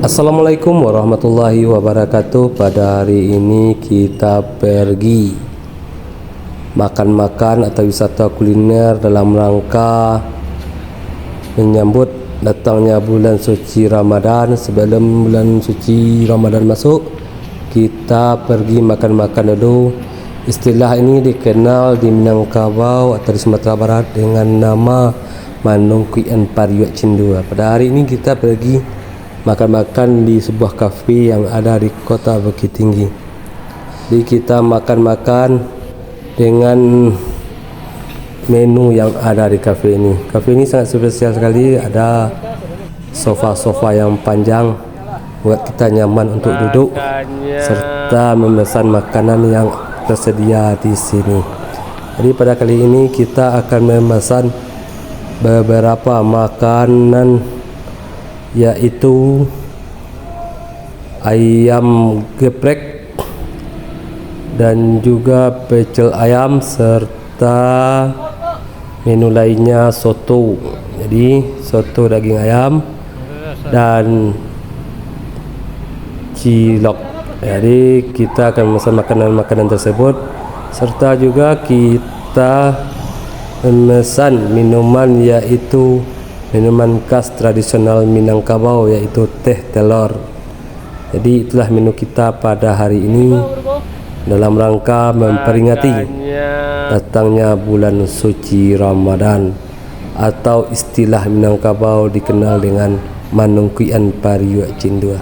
Assalamualaikum warahmatullahi wabarakatuh. Pada hari ini kita pergi makan-makan atau wisata kuliner dalam rangka menyambut datangnya bulan suci Ramadan. Sebelum bulan suci Ramadan masuk, kita pergi makan-makan dulu. Istilah ini dikenal di Minangkabau atau di Sumatera Barat dengan nama Manungkuian Pariwak Cindua. Pada hari ini kita pergi makan-makan di sebuah kafe yang ada di kota Bukit Tinggi. Jadi kita makan-makan dengan menu yang ada di kafe ini. Kafe ini sangat spesial sekali, ada sofa-sofa yang panjang buat kita nyaman untuk duduk serta memesan makanan yang tersedia di sini. Jadi pada kali ini kita akan memesan beberapa makanan, yaitu ayam geprek dan juga pecel ayam serta menu lainnya soto. Jadi soto daging ayam dan cilok. Jadi kita akan memesan makanan-makanan tersebut serta juga kita memesan minuman, yaitu minuman khas tradisional Minangkabau, yaitu teh telur. Jadi itulah menu kita pada hari ini dalam rangka memperingati datangnya bulan suci Ramadan, atau istilah Minangkabau dikenal dengan Manungkuian Pariwak Cindua.